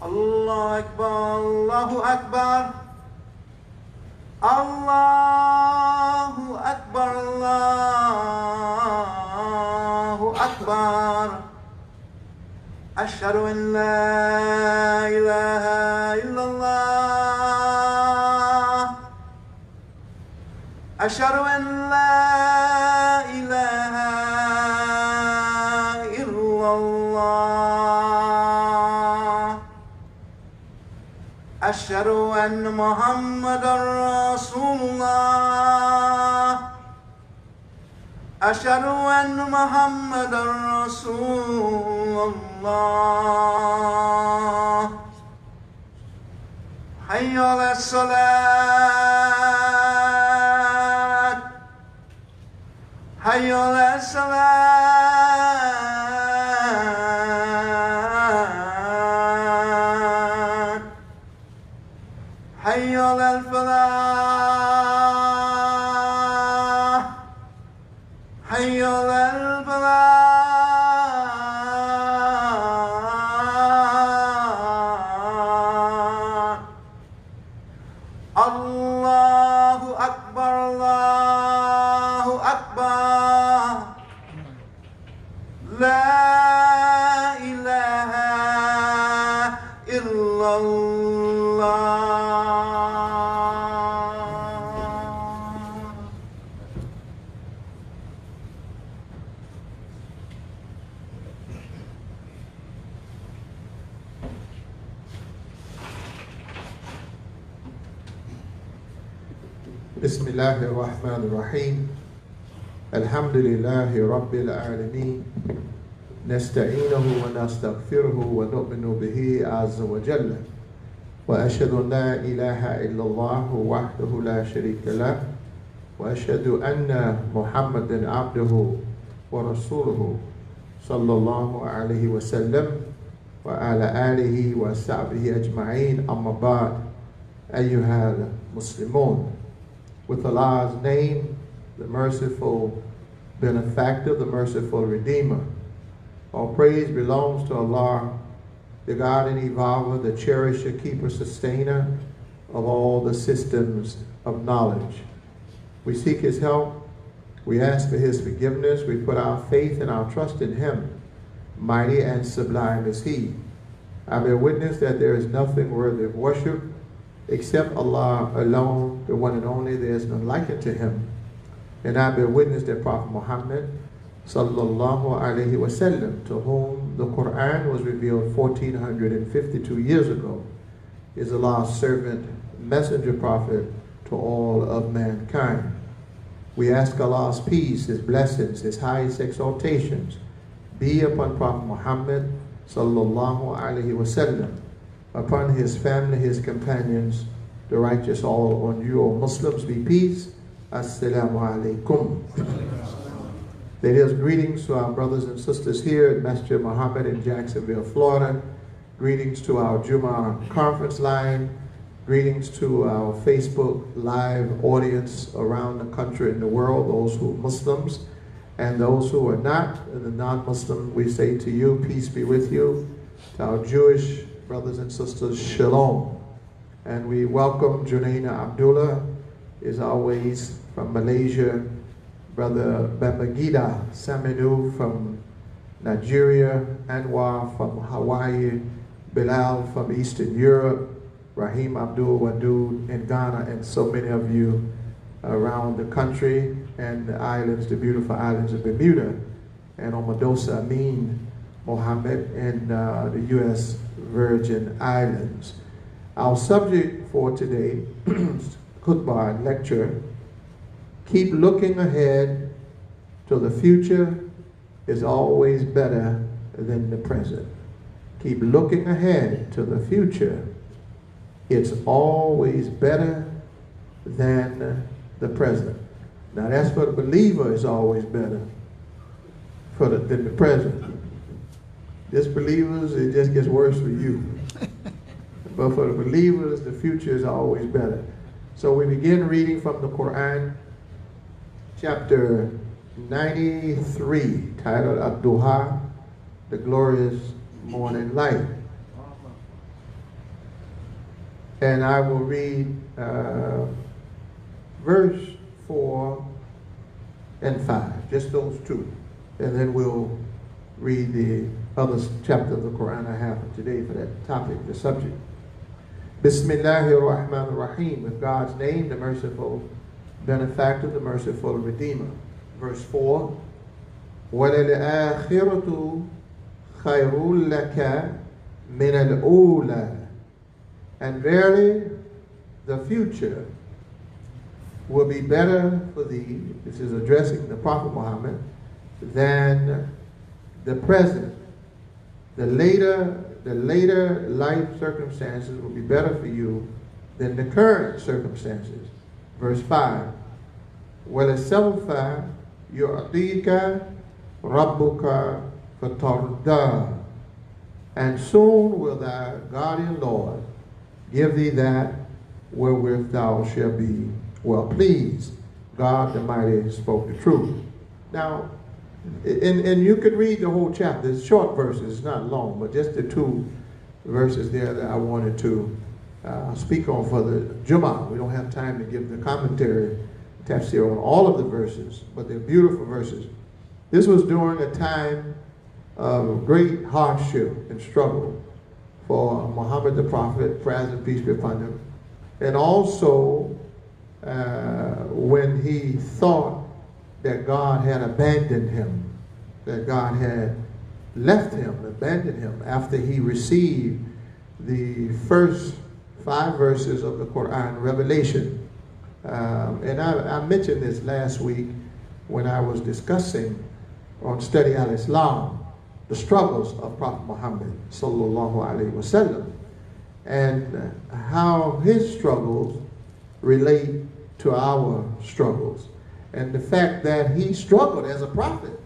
الله أكبر الله أكبر الله أكبر الله أكبر أشهد أن لا إله إلا الله أشهد أن لا إله إلا الله أشهد أن محمد رسول الله أشهد أن محمد رسول الله حي على الصلاة حي على الصلاة حي على الفلاح حي على الفلاح الله أكبر الله أكبر لا إله إلا الله بسم الله الرحمن الرحيم الحمد لله رب العالمين نستعينه ونستغفره ونؤمن به عز وجل وأشهد أن لا إله إلا الله وحده لا شريك له وأشهد أن محمدا عبده ورسوله صلى الله عليه وسلم وعلى آله وصحبه أجمعين أما بعد أيها المسلمون. With Allah's name, the merciful benefactor, the merciful redeemer. All praise belongs to Allah, the God and evolver, the cherisher, keeper, sustainer of all the systems of knowledge. We seek His help. We ask for His forgiveness. We put our faith and our trust in Him. Mighty and sublime is He. I bear witness that there is nothing worthy of worship except Allah alone, the one and only. There is none like it to Him. And I bear witness that Prophet Muhammad sallallahu alaihi wasallam, to whom the Quran was revealed 1452 years ago, is Allah's servant, messenger, prophet to all of mankind. We ask Allah's peace, His blessings, His highest exaltations be upon Prophet Muhammad sallallahu alaihi wasallam, upon his family, his companions, the righteous, all on you, O Muslims, be peace. Assalamu alaikum. Ladies, greetings to our brothers and sisters here at MASJID MUHAMMED in Jacksonville, Florida. Greetings to our JUMAH conference line. Greetings to our Facebook Live audience around the country and the world, those who are Muslims and those who are not, the non-Muslim. We say to you, peace be with you. To our Jewish brothers and sisters, shalom. And we welcome Junaina Abdullah, is always from Malaysia, Brother Bamagida Saminu from Nigeria, Anwar from Hawaii, Bilal from Eastern Europe, Rahim Abdul Wadud in Ghana, and so many of you around the country and the islands, the beautiful islands of Bermuda, and Omadosa Amin Mohammed in the U.S. Virgin Islands. Our subject for today, khutbah lecture, keep looking ahead to the future is always better than the present. Keep looking ahead to the future. It's always better than the present. Now that's for the believer, is always better than the present. Disbelievers, it just gets worse for you. But for the believers, the future is always better. So we begin reading from the Quran, chapter 93, titled Ad-Duha, the glorious morning light. And I will read verse 4 and 5, just those two. And then we'll read the other chapter of the Quran I have for today for that topic, the subject. Bismillahir Rahmanir Rahim, with God's name, the merciful benefactor, the merciful redeemer. Verse 4, وَلَلْآخِرَةُ خَيْرٌ لَكَ مِنَ الْأُولَى. And verily, the future will be better for thee, this is addressing the Prophet Muhammad, than the present. The later life circumstances will be better for you than the current circumstances. Verse 5, وَلَسَوْفَ يُعْطِيكَ رَبُّكَ فَتَرْضَى. And soon will thy guardian Lord give thee that wherewith thou shalt be well pleased. God the Mighty spoke the truth. Now, and you could read the whole chapter. It's short verses, it's not long, but just the two verses there that I wanted to speak on for the JUMAH. We don't have time to give the commentary, tafsir on all of the verses, but they're beautiful verses. This was during a time of great hardship and struggle for Muhammad the Prophet, praise and peace be upon him, and also when he thought that God had abandoned him, that God had left him, abandoned him, after he received the first 5 verses of the Quran revelation. And I mentioned this last week when I was discussing on Study al-Islam, the struggles of Prophet Muhammad sallallahu alaihi wasallam, and how his struggles relate to our struggles, and the fact that he struggled as a prophet,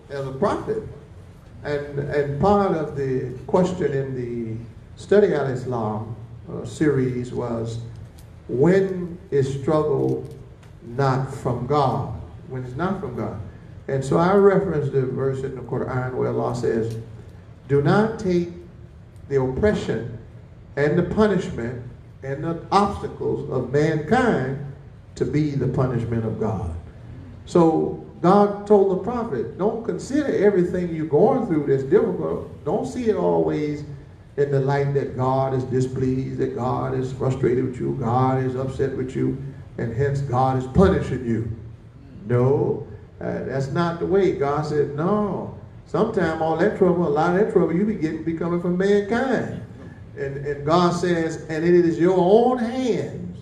and part of the question in the Study al-Islam series was, when is struggle not from God? When it's not from God. And so I referenced the verse in the Quran where Allah says, do not take the oppression and the punishment and the obstacles of mankind to be the punishment of God. So God told the prophet, don't consider everything you're going through that's difficult. Don't see it always in the light that God is displeased, that God is frustrated with you, God is upset with you, and hence God is punishing you. No, that's not the way. God said, no. Sometimes all that trouble, a lot of that trouble you be coming from mankind. And God says, and it is your own hands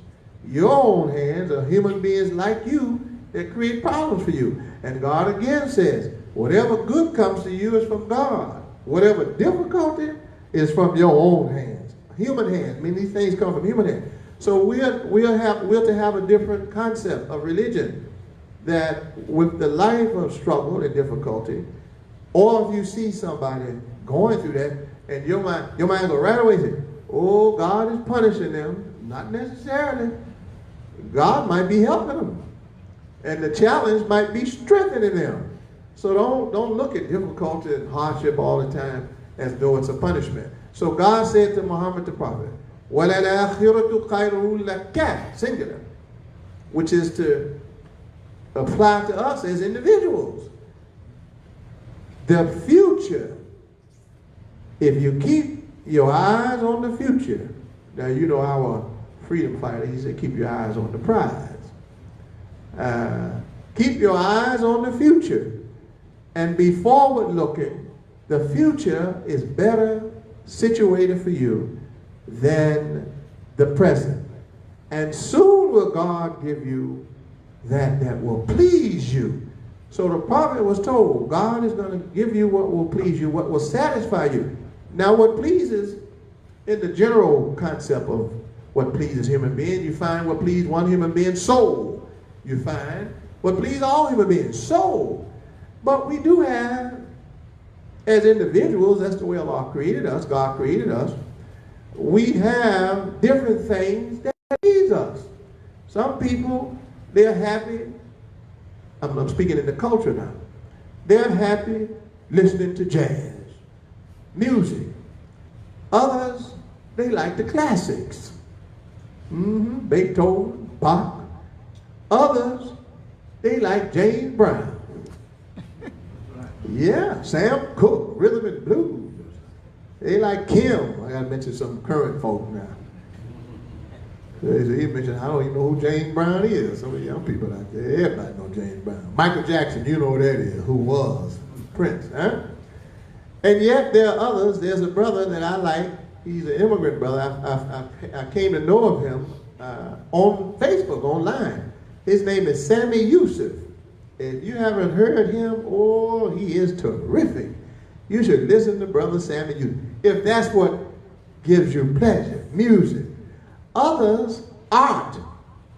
of human beings like you that create problems for you. And God again says, whatever good comes to you is from God. Whatever difficulty is from your own hands, human hands. I mean, these things come from human hands. So we're to have a different concept of religion, that with the life of struggle and difficulty, or if you see somebody going through that, and your mind go right away and say, oh, God is punishing them. Not necessarily. God might be helping them. And the challenge might be strengthening them. So don't look at difficulty and hardship all the time as though it's a punishment. So God said to Muhammad the Prophet, وَلَلْآخِرَةُ خَيْرٌ لَكَ, singular, which is to apply to us as individuals. The future, if you keep your eyes on the future, now you know our freedom fighter, he said keep your eyes on the prize. Keep your eyes on the future and be forward looking. The future is better situated for you than the present. And soon will God give you that will please you. So the prophet was told, God is going to give you what will please you, what will satisfy you. Now what pleases, in the general concept of what pleases human beings, you find what pleases one human being, soul. You find what pleases all human beings, soul. But we do have, as individuals, that's the way Allah created us, God created us, we have different things that please us. Some people, they're happy, I'm speaking in the culture now, they're happy listening to jazz, music. Others, they like the classics. Beethoven, Bach. Others, they like James Brown. Yeah, Sam Cooke, rhythm and blues. They like Kim. I gotta mention some current folk now. He mentioned, I don't even know who James Brown is. Some of the young people out there, everybody know James Brown. Michael Jackson, you know who that is, who was Prince, huh? And yet there are others. There's a brother that I like. He's an immigrant brother. I came to know of him on Facebook, online. His name is Sammy Yusuf. If you haven't heard him, oh, he is terrific. You should listen to Brother Sammy Yusuf. If that's what gives you pleasure, music. Others, art.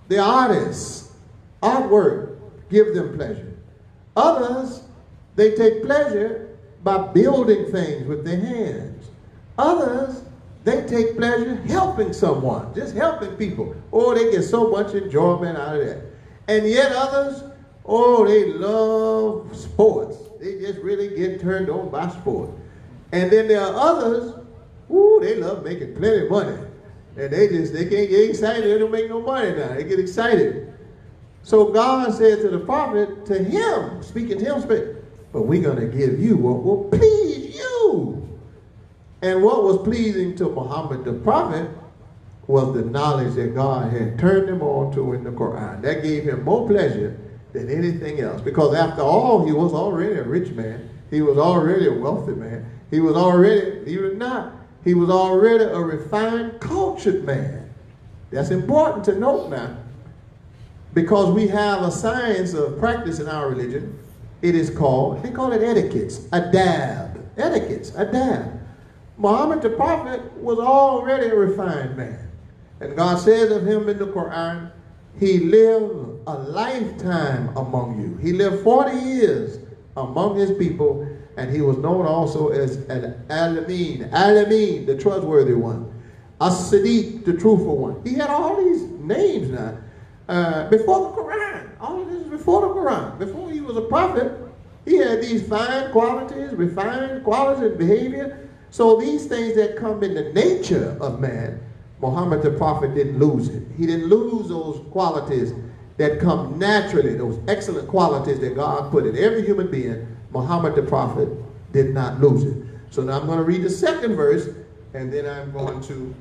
They're artists. Artwork gives them pleasure. Others, they take pleasure by building things with their hands. Others, they take pleasure helping someone, just helping people. Oh, they get so much enjoyment out of that. And yet others, oh, they love sports. They just really get turned on by sport. And then there are others, ooh, they love making plenty of money. And they can't get excited. They don't make no money now. They get excited. So God said to the prophet, to him, speaking to him, but we're going to give you what will please you. And what was pleasing to Muhammad the prophet was the knowledge that God had turned him on to in the Quran. That gave him more pleasure than anything else. Because after all, he was already a rich man. He was already a wealthy man. He was already, even not, he was already a refined, cultured man. That's important to note now. Because we have a science of practice in our religion. It is called, they call it etiquettes, adab. Etiquettes, adab. Muhammad the prophet was already a refined man. And God says of him in the Quran, he lived a lifetime among you. He lived 40 years among his people, and he was known also as Al-Amin, Al-Amin, the trustworthy one, As-Sadiq, the truthful one. He had all these names now. Before the Quran, all of this is before the Quran. Before he was a prophet, he had these fine qualities, refined qualities and behavior. So these things that come in the nature of man, Muhammad the prophet didn't lose it. He didn't lose those qualities that come naturally, those excellent qualities that God put in every human being. Muhammad the prophet did not lose it. So now I'm going to read the second verse, and then I'm going to,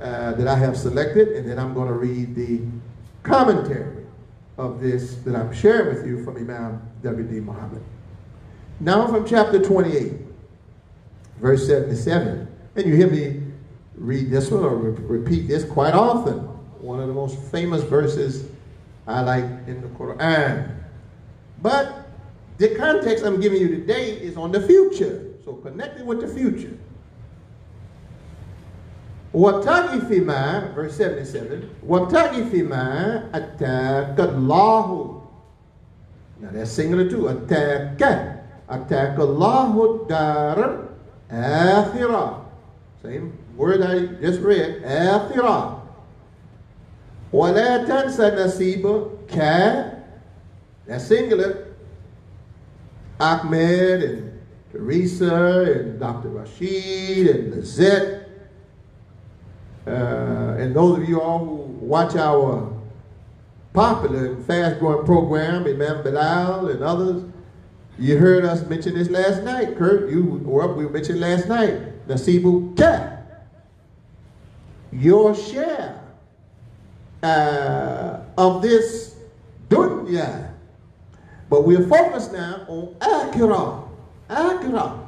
that I have selected, and then I'm going to read the commentary of this that I'm sharing with you from Imam W.D. Muhammad. Now from chapter 28, verse 77, and you hear me read this one or repeat this quite often. One of the most famous verses I like in the Quran. But the context I'm giving you today is on the future. So connected with the future. وَابْتَغِ فِي مَا, verse 77, وَابْتَغِ فِي مَا أَتَاكَ اللَّهُ. Now that's singular too. أَتَاكَ اللَّهُ الدَّارَ الْآخِرَةَ. Same word I just read, آخِرَةَ. وَلَا تَنْسَ نَصِيبَكَ. That's singular. Ahmed and Teresa and Dr. Rashid and Lizette. And those of you all who watch our popular and fast-growing program, Imam Bilal and others, you heard us mention this last night. Kurt, you were up, we mentioned last night. Nasibu Ka. Your share of this dunya. But we're focused now on akhirah. Akhirah.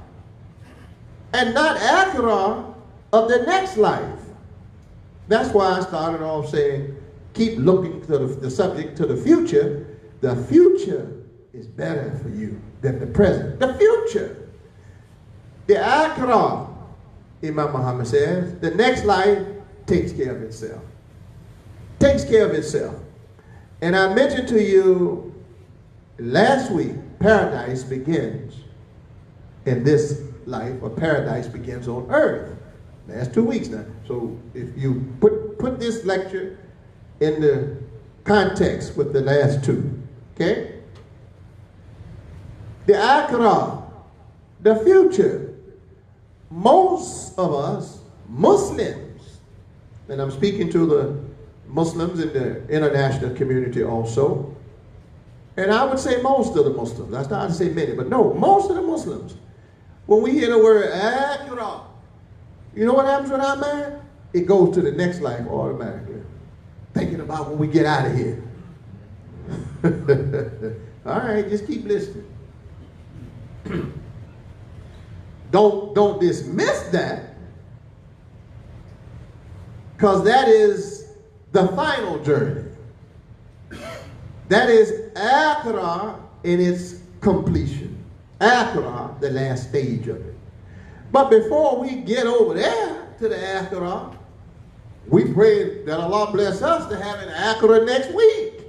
And not akhirah of the next life. That's why I started off saying, keep looking to the subject to the future. The future is better for you than the present. The future. The akhirah, Imam Muhammad says, the next life takes care of itself. Takes care of itself. And I mentioned to you last week, paradise begins in this life, or paradise begins on earth. Last 2 weeks now. So if you put this lecture in the context with the last two, okay? The akhirah, the future. Most of us, Muslims, and I'm speaking to the Muslims in the international community also. And I would say most of the Muslims. That's not to say many, but no, most of the Muslims. When we hear the word akhirah, you know what happens with our mind? It goes to the next life automatically. Thinking about when we get out of here. All right, just keep listening. Don't dismiss that, because that is the final journey. That is akhirah in its completion. Akhirah, the last stage of it. But before we get over there to the akhirah, we pray that Allah bless us to have an akhirah next week,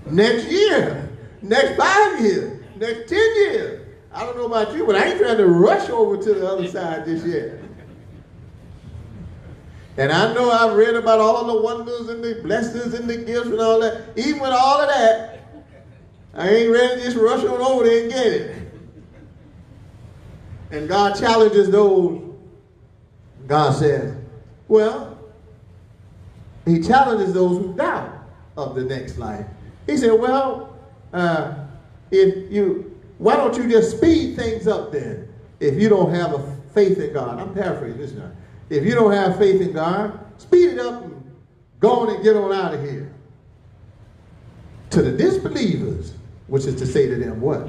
next year, next 5 years, next 10 years. I don't know about you, but I ain't trying to rush over to the other side just yet. And I know I've read about all the wonders and the blessings and the gifts and all that. Even with all of that, I ain't ready to just rush on over there and get it. And God challenges those. God says, well, he challenges those who doubt of the next life. He said, well, why don't you just speed things up then if you don't have a faith in God? I'm paraphrasing this now. If you don't have faith in God, speed it up and go on and get on out of here. To the disbelievers, which is to say to them what?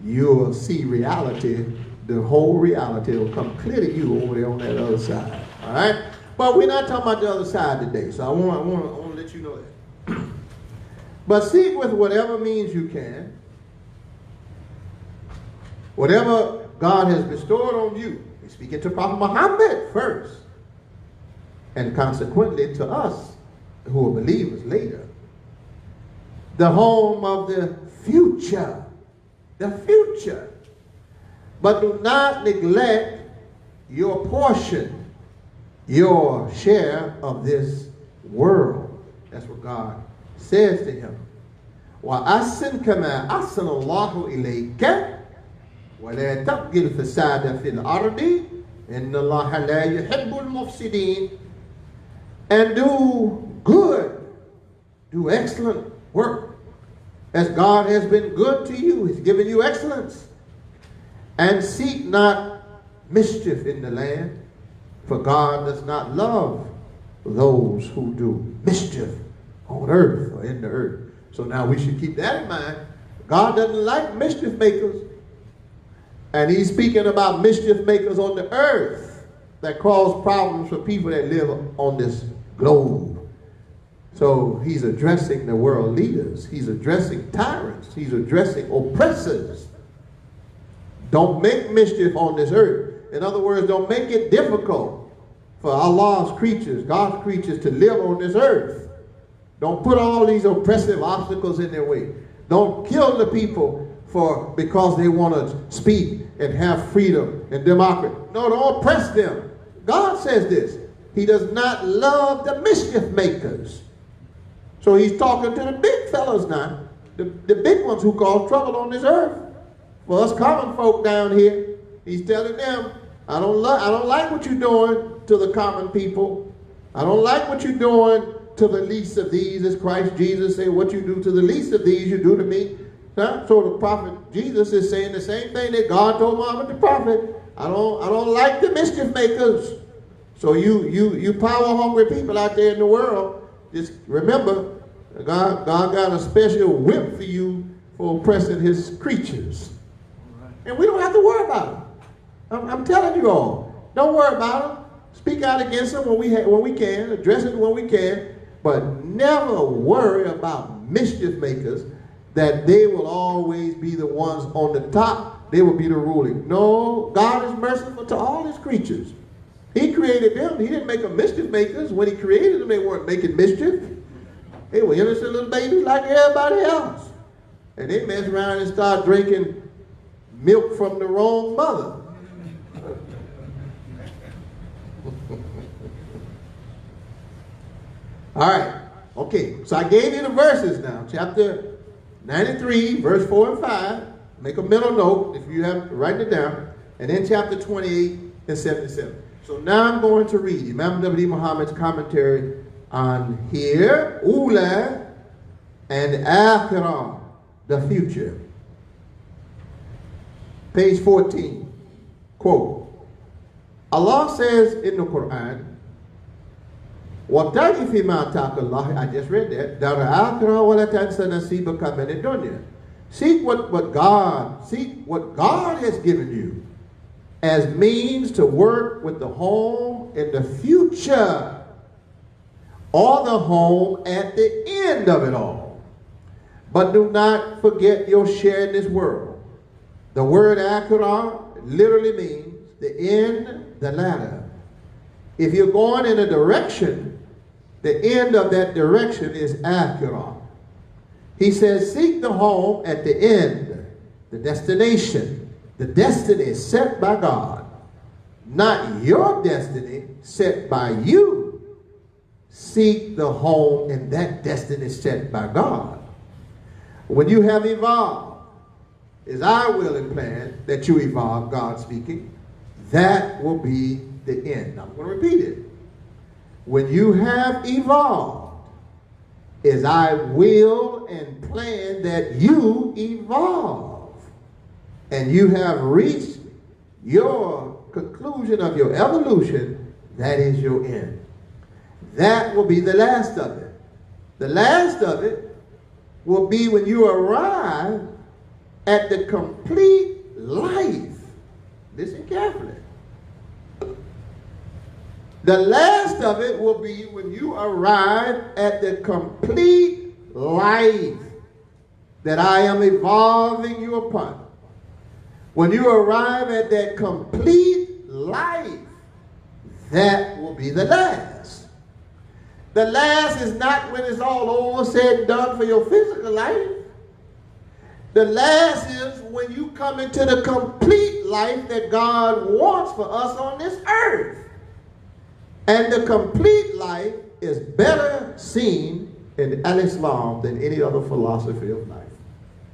You'll see reality, the whole reality will come clear to you over there on that other side. All right? But we're not talking about the other side today, so I want to let you know that. But seek with whatever means you can, whatever God has bestowed on you. He's speaking to Prophet Muhammad first, and consequently to us who are believers later. The home of the future. The future. But do not neglect your portion, your share of this world. That's what God says to him. وَأَحْسِنْ كَمَا أَحْسَنَ اللَّهُ إِلَيْكَ وَلَا تَبْغِ الْفَسَادَ فِي الْأَرْضِ إِنَّ اللَّهَ لَا يُحِبُّ الْمُفْسِدِينَ. And do good, do excellent work, as God has been good to you. He's given you excellence. And seek not mischief in the land, for God does not love those who do mischief on earth or in the earth. So now we should keep that in mind. God doesn't like mischief makers. And he's speaking about mischief makers on the earth that cause problems for people that live on this globe. So he's addressing the world leaders. He's addressing tyrants. He's addressing oppressors. Don't make mischief on this earth. In other words, don't make it difficult for Allah's creatures, God's creatures, to live on this earth. Don't put all these oppressive obstacles in their way. Don't kill the people because they want to speak and have freedom and democracy. No, don't oppress them. God says this. He does not love the mischief makers. So he's talking to the big fellas now, the big ones who cause trouble on this earth. For us common folk down here, he's telling them, I don't like what you're doing to the common people. I don't like what you're doing to the least of these, as Christ Jesus said, what you do to the least of these, you do to me. So the prophet Jesus is saying the same thing that God told Muhammad the prophet. I don't like the mischief makers. So you power hungry people out there in the world, just remember, God got a special whip for you for oppressing his creatures. And we don't have to worry about them. I'm telling you all, don't worry about them. Speak out against them when we can, address it when we can, but never worry about mischief makers, that they will always be the ones on the top. They will be the ruling. No, God is merciful to all his creatures. He created them. He didn't make them mischief makers. When he created them, they weren't making mischief. They were innocent little babies like everybody else. And they mess around and start drinking milk from the wrong mother. All right. Okay. So I gave you the verses now. Chapter 93, verse 4 and 5. Make a mental note if you have written it down. And then chapter 28 and 77. So now I'm going to read Imam W. Muhammad's commentary on here, Ula and Akhirah, the future. Page 14, quote, Allah says in the Quran, وَابْتَغِ فِي مَا آتَاكَ اللَّهُ, I just read that, دَارَ الْآخِرَةَ وَلَا تَنْسَ نَصِيبَكَ مِنَ الدُّنْيَا. Seek what God has given you as means to work with the home in the future, or the home at the end of it all. But do not forget your share in this world. The word akhirah literally means the end, the ladder. If you're going in a direction, the end of that direction is akhirah. He says, seek the home at the end, the destination, the destiny set by God, not your destiny set by you. Seek the home in that destiny set by God. When you have evolved, as I will and plan that you evolve, God speaking, that will be the end. I'm going to repeat it. When you have evolved, as I will and plan that you evolve, and you have reached your conclusion of your evolution, that is your end. That will be the last of it. The last of it will be when you arrive at the complete life. Listen carefully. The last of it will be when you arrive at the complete life that I am evolving you upon. When you arrive at that complete life, that will be the last. The last is not when it's all over, said and done for your physical life. The last is when you come into the complete life that God wants for us on this earth. And the complete life is better seen in Al-Islam than any other philosophy of life.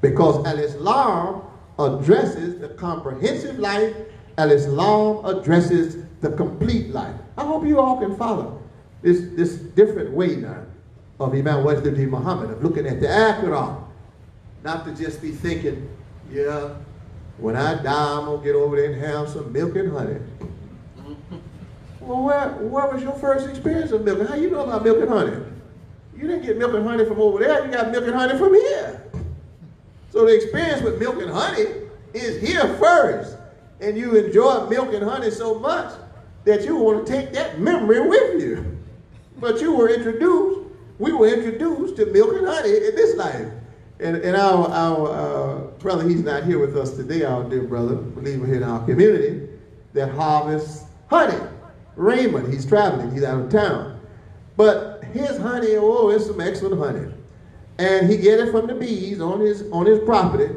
Because Al-Islam addresses the comprehensive life. Al-Islam addresses the complete life. I hope you all can follow this different way now of Imam Wajdi Muhammad, of looking at the Akhirah. Not to just be thinking, yeah, when I die, I'm going to get over there and have some milk and honey. Well, where was your first experience of milk? How you know about milk and honey? You didn't get milk and honey from over there. You got milk and honey from here. So the experience with milk and honey is here first. And you enjoy milk and honey so much that you want to take that memory with you. But we were introduced to milk and honey in this life. And our brother, he's not here with us today, our dear brother, believer here in our community, that harvests honey. Raymond, he's traveling, he's out of town. But his honey, oh, it's some excellent honey. And he get it from the bees on his property.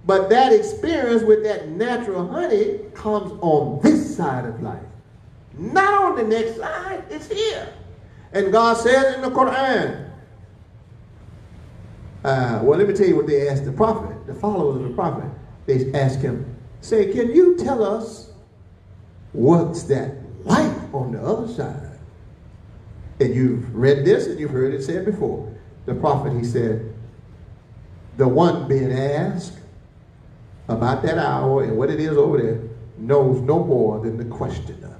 But that experience with that natural honey comes on this side of life. Not on the next side, it's here. And God says in the Quran, well, let me tell you what they asked the prophet, the followers of the prophet. They asked him, say, can you tell us what's that life on the other side? And you've read this and you've heard it said before. The prophet, he said, the one being asked about that hour and what it is over there knows no more than the questioner.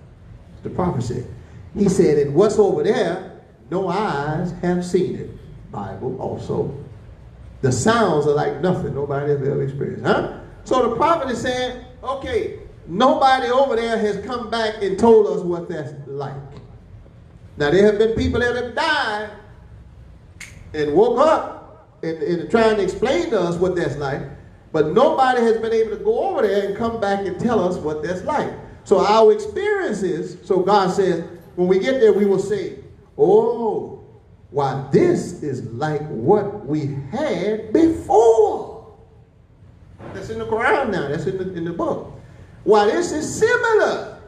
The prophet said. He said, and what's over there, no eyes have seen it. Bible also. The sounds are like nothing nobody has ever experienced. Huh? So the prophet is saying, okay, nobody over there has come back and told us what that's like. Now, there have been people that have died and woke up and trying to explain to us what that's like, but nobody has been able to go over there and come back and tell us what that's like. So our experiences, so God says, when we get there, we will say, oh, why, this is like what we had before. That's in the Quran now. That's in the book. Why, this is similar.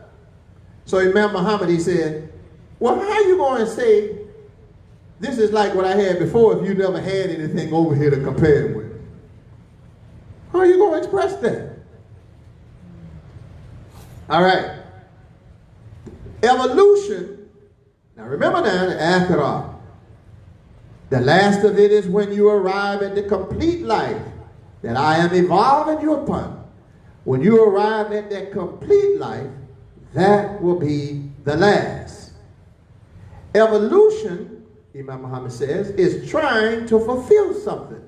So Imam Muhammad, he said, well, how are you going to say this is like what I had before if you never had anything over here to compare it with? How are you going to express that? All right. Evolution, now remember now, the akhirah. The last of it is when you arrive at the complete life that I am evolving you upon. When you arrive at that complete life, that will be the last. Evolution, Imam Muhammad says, is trying to fulfill something.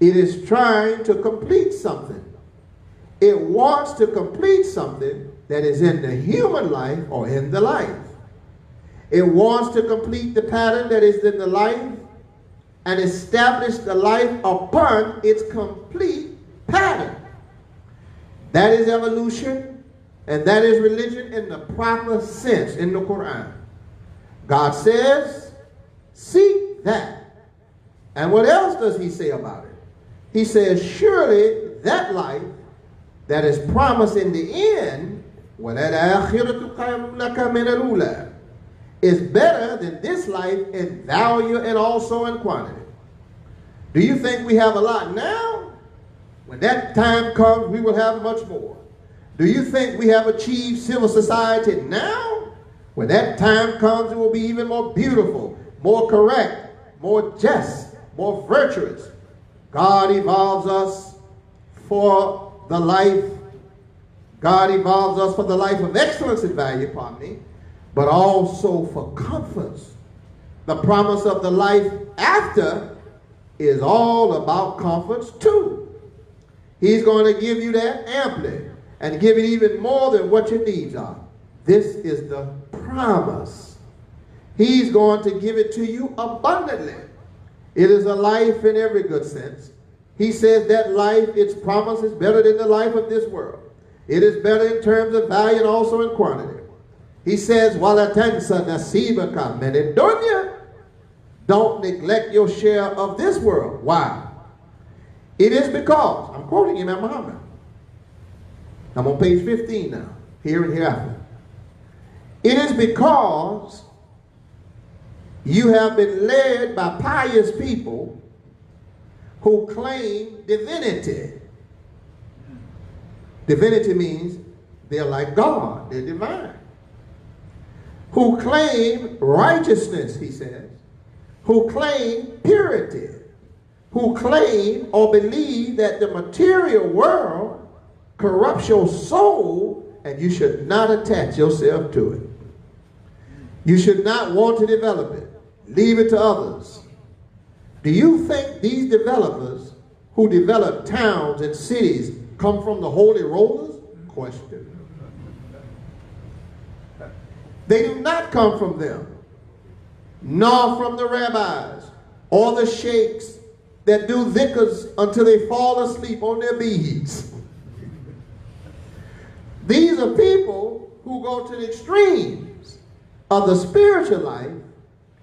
It is trying to complete something. It wants to complete something that is in the human life or in the life. It wants to complete the pattern that is in the life and establish the life upon its complete pattern. That is evolution, and that is religion in the proper sense in the Quran. God says, seek that. And what else does he say about it? He says, surely that life that is promised in the end, is better than this life in value and also in quantity. Do you think we have a lot now? When that time comes, we will have much more. Do you think we have achieved civil society now? When that time comes, it will be even more beautiful, more correct, more just, more virtuous. God evolves us for the life. God evolves us for the life of excellence and value, pardon me, but also for comforts. The promise of the life after is all about comforts too. He's going to give you that amply and give it even more than what your needs are. This is the promise. He's going to give it to you abundantly. It is a life in every good sense. He says that life, its promise is better than the life of this world. It is better in terms of value and also in quantity. He says, وَلَا تَنْسَ نَصِيبَكَ مِنَ الدُّنْيَا. Don't neglect your share of this world. Why? It is because, I'm quoting Imam Muhammad. I'm on page 15 now, here and hereafter. It is because you have been led by pious people who claim divinity. Divinity means they're like God, they're divine. Who claim righteousness, he says. Who claim purity. Who claim or believe that the material world corrupts your soul and you should not attach yourself to it. You should not want to develop it. Leave it to others. Do you think these developers who develop towns and cities come from the holy rollers? Question. They do not come from them, nor from the rabbis or the sheikhs that do dhikrs until they fall asleep on their beads. These are people who go to the extremes of the spiritual life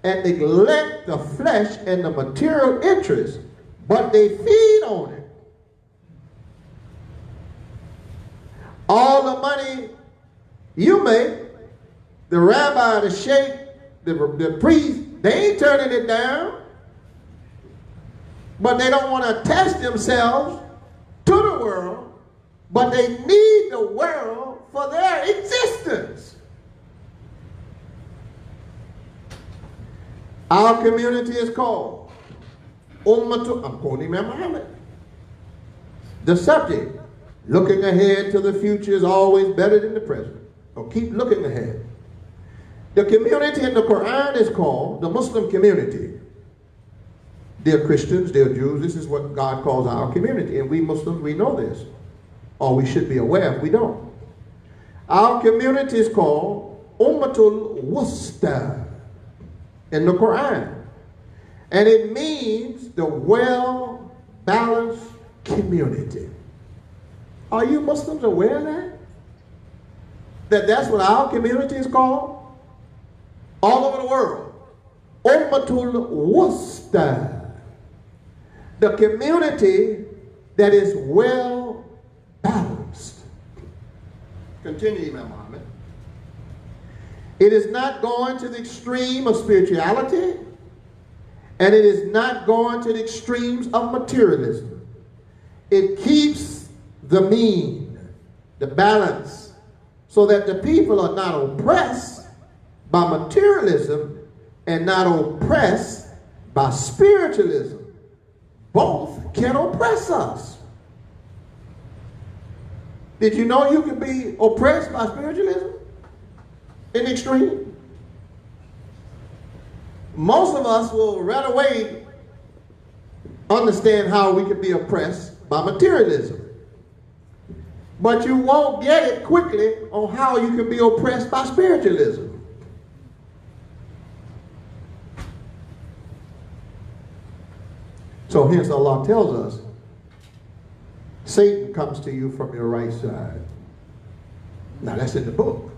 and neglect the flesh and the material interest, but they feed on it. All the money you make, the rabbi, the sheikh, the priest, they ain't turning it down. But they don't want to attach themselves to the world, but they need the world for their existence. Our community is called Ummatu, I'm quoting Imam Muhammad. The subject, looking ahead to the future is always better than the present. So keep looking ahead. The community in the Quran is called the Muslim community. Dear Christians, dear Jews, this is what God calls our community. And we Muslims, we know this. Or we should be aware if we don't. Our community is called Ummatul Wusta in the Quran. And it means the well-balanced community. Are you Muslims aware of that? That that's what our community is called? All over the world. Ummatul Wusta. The community that is well balanced. Continue, Imam Muhammad. It is not going to the extreme of spirituality, and it is not going to the extremes of materialism. It keeps the mean, the balance, so that the people are not oppressed by materialism and not oppressed by spiritualism. Both can oppress us. Did you know you can be oppressed by spiritualism in the extreme? Most of us will right away understand how we can be oppressed by materialism. But you won't get it quickly on how you can be oppressed by spiritualism. So hence Allah tells us, Satan comes to you from your right side. Now that's in the book.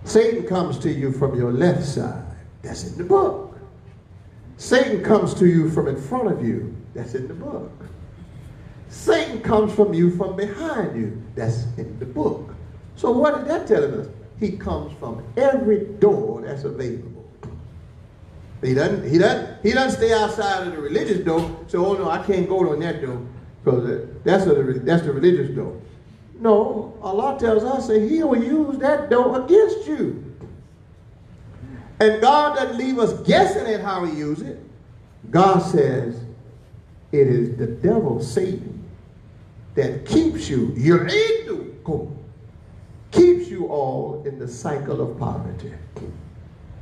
Satan comes to you from your left side. That's in the book. Satan comes to you from in front of you. That's in the book. Satan comes from you from behind you. That's in the book. So what is that telling us? He comes from every door that's available. He doesn't stay outside of the religious door. So, oh no, I can't go on that door because that's the religious door. No, Allah tells us that He will use that door against you. And God doesn't leave us guessing at how He uses it. God says it is the devil, Satan, that keeps you, keeps you all in the cycle of poverty.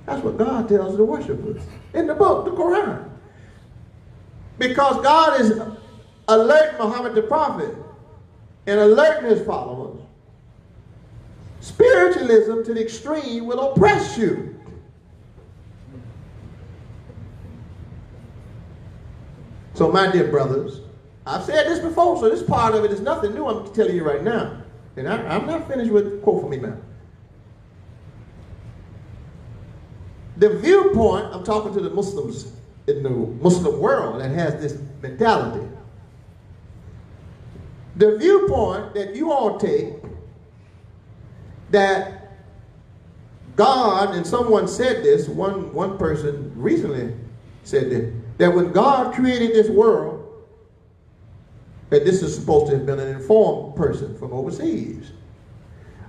That's what God tells the worshipers in the book, the Quran. Because God is alerting Muhammad the prophet and alerting his followers. Spiritualism to the extreme will oppress you. So my dear brothers, I've said this before, so this part of it is nothing new. I'm telling you right now. And I'm not finished with the quote from Imam. The viewpoint, I'm talking to the Muslims in the Muslim world that has this mentality. The viewpoint that you all take that God, and someone said this, one person recently said this, that when God created this world, and this is supposed to have been an informed person from overseas.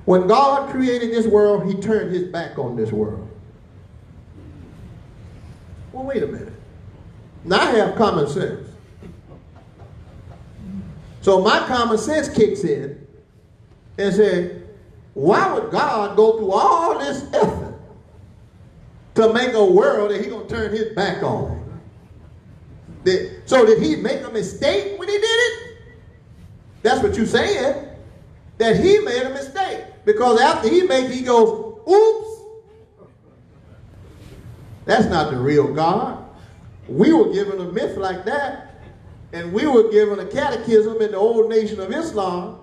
When God created this world, He turned His back on this world. Well, wait a minute. Now I have common sense. So my common sense kicks in and says, why would God go through all this effort to make a world that He's going to turn His back on? So did He make a mistake when He did it? That's what you're saying. That He made a mistake. Because after He makes, He goes, oops. That's not the real God. We were given a myth like that. And we were given a catechism in the old nation of Islam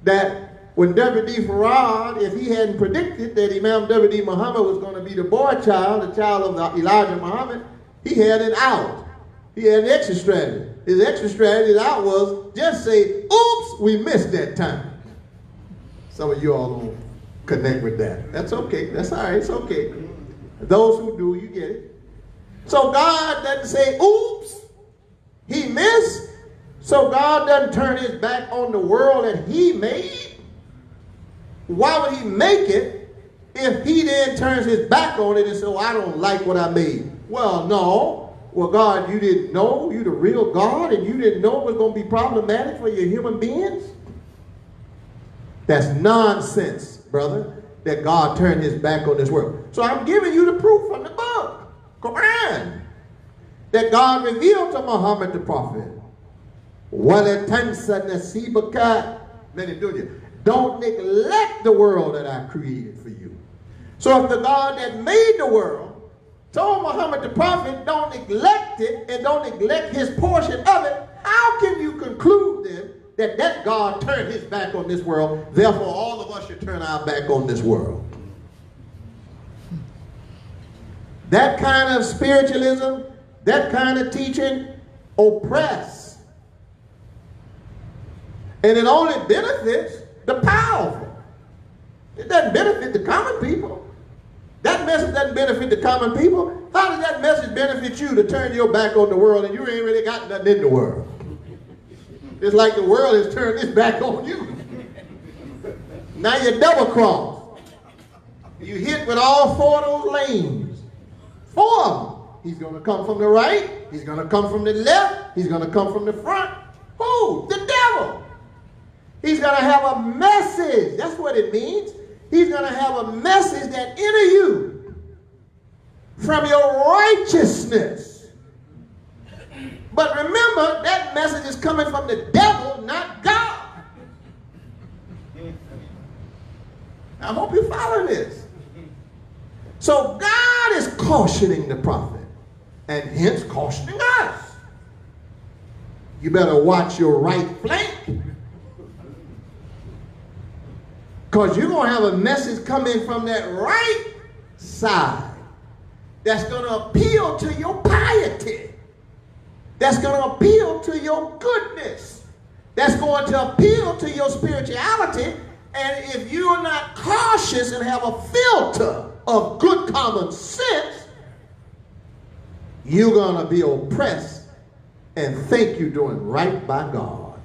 that when W.D. Farad, if he hadn't predicted that Imam W.D. Muhammad was going to be the boy child, the child of Elijah Muhammad, he had an out. He had an exit strategy. His exit strategy out was just say, oops, we missed that time. Some of you all don't connect with that. That's okay. That's all right. It's okay. Those who do, you get it. So God doesn't say, oops, He missed. So God doesn't turn His back on the world that He made. Why would He make it if He then turns His back on it and says, oh, I don't like what I made? Well, no. Well, God, you didn't know you're the real God and you didn't know it was going to be problematic for your human beings? That's nonsense, brother, that God turned His back on this world. So I'm giving you the proof from the book, Quran, that God revealed to Muhammad the prophet. Don't neglect the world that I created for you. So if the God that made the world told Muhammad the prophet, don't neglect it and don't neglect his portion of it, how can you conclude then that God turned His back on this world, therefore all of us should turn our back on this world? That kind of spiritualism, that kind of teaching, oppress. And it only benefits the powerful. It doesn't benefit the common people. That message doesn't benefit the common people. How does that message benefit you to turn your back on the world and you ain't really got nothing in the world? It's like the world has turned its back on you. Now you double cross. You hit with all four of those lanes. Four of them. He's going to come from the right. He's going to come from the left. He's going to come from the front. Who? The devil. He's going to have a message. That's what it means. He's going to have a message that enter you from your righteousness. But remember, that message is coming from the devil, not God. I hope you're following this. So God is cautioning the prophet, and hence cautioning us. You better watch your right flank, because you're going to have a message coming from that right side that's going to appeal to your piety, that's going to appeal to your goodness, that's going to appeal to your spirituality. And if you're not cautious and have a filter of good common sense, you're going to be oppressed and think you're doing right by God.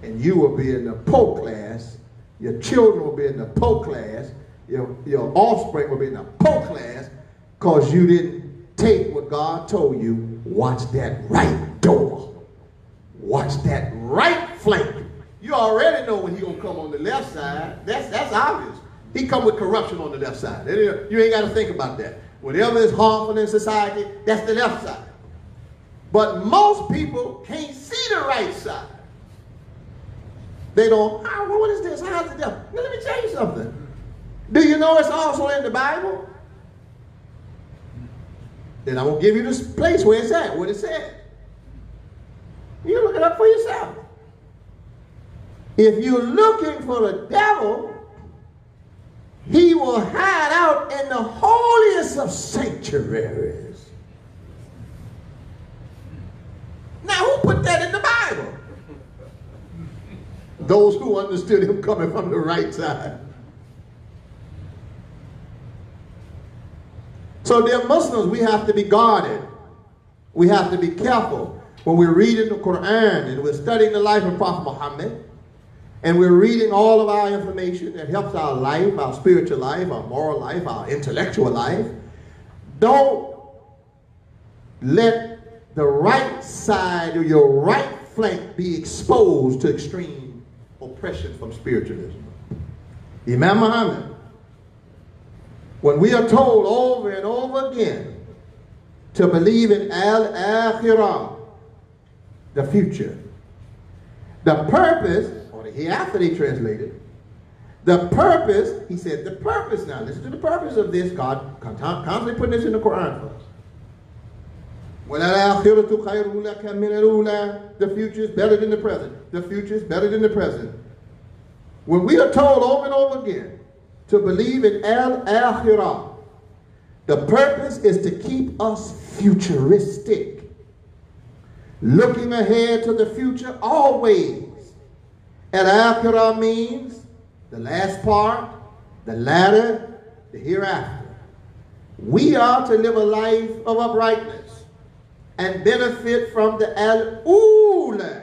And you will be in the poor class, your children will be in the poor class, your offspring will be in the poor class, because you didn't take what God told you. Watch that right door. Watch that right flank. You already know when he's going to come on the left side. That's obvious. He come with corruption on the left side. You ain't got to think about that. Whatever is harmful in society, that's the left side. But most people can't see the right side. They don't, what is this? How's the devil? Now, let me tell you something. Do you know it's also in the Bible? Then I'm going to give you this place where it's at, what it said. You look it up for yourself. If you're looking for the devil, he will hide out in the holiest of sanctuaries. Now, who put that in the Bible? Those who understood him coming from the right side. So, dear Muslims, we have to be guarded. We have to be careful when we're reading the Quran and we're studying the life of Prophet Muhammad. And we're reading all of our information that helps our life, our spiritual life, our moral life, our intellectual life. Don't let the right side or your right flank be exposed to extreme oppression from spiritualism. Imam Muhammad, when we are told over and over again to believe in al-akhirah, the future, the purpose, hereafter they translated, the purpose, he said, the purpose, now listen to the purpose of this, God constantly putting this in the Quran for us. The future is better than the present. The future is better than the present. When we are told over and over again to believe in al-akhirah, the purpose is to keep us futuristic, looking ahead to the future always. Al-akhirah means the last part, the latter, the hereafter. We are to live a life of uprightness and benefit from the al-ula,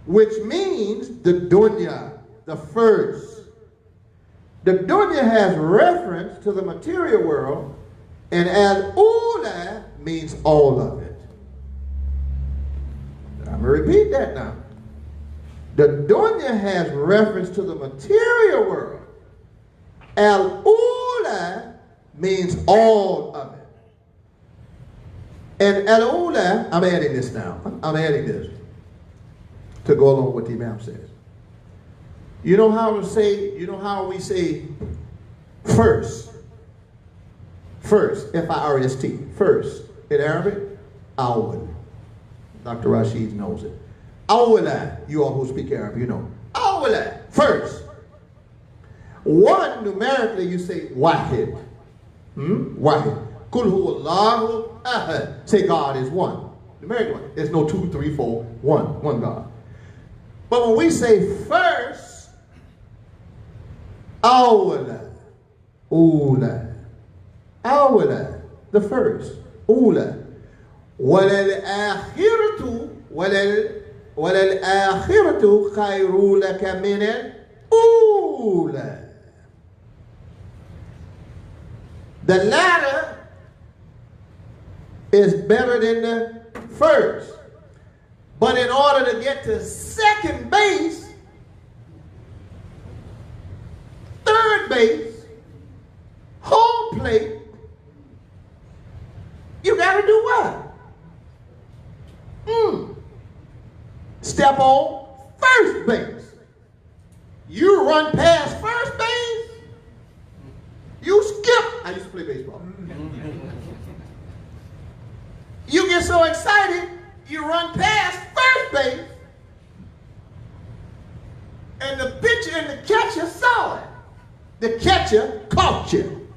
which means the dunya, the first. The dunya has reference to the material world, and al-ula means all of it. I'm going to repeat that now. The dunya has reference to the material world. Al-ula means all of it. And al-ula, I'm adding this now. I'm adding this to go along with what the Imam says. You know how we say first? First, F-I-R-S-T, first. In Arabic, awwal. Dr. Rashid knows it. Awwala, you all who speak Arabic, you know. Awwala, first. One, numerically, you say wahid. Wahid. Kul huwallahu ahad. Say God is one. Numerically one. There's no 2, 3, 4, 1. One God. But when we say first, awwala, ula. Awwala, the first. Ula. Walal akhiratu, walal وَلَلْآخِرَةُ خَيْرٌ لَكَ مِنَ الْأُولَى. The latter is better than the first. But in order to get to second base, third base, home plate, you got to do what? Step on first base. You run past first base, you skip. I used to play baseball. You get so excited, you run past first base, and the pitcher and the catcher saw it. The catcher caught you.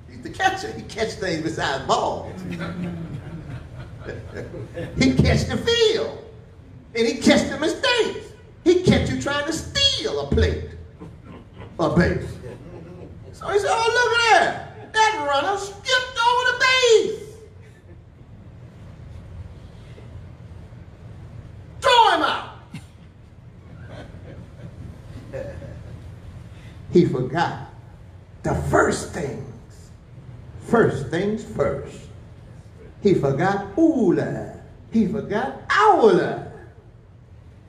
He's the catcher. He catches things besides balls. He catch the field, and he catch the mistakes. He catch you trying to steal a plate, a base. So he said, "Oh, look at that! That runner skipped over the base. Throw him out." He forgot the first things. First things first. He forgot ula. He forgot awla.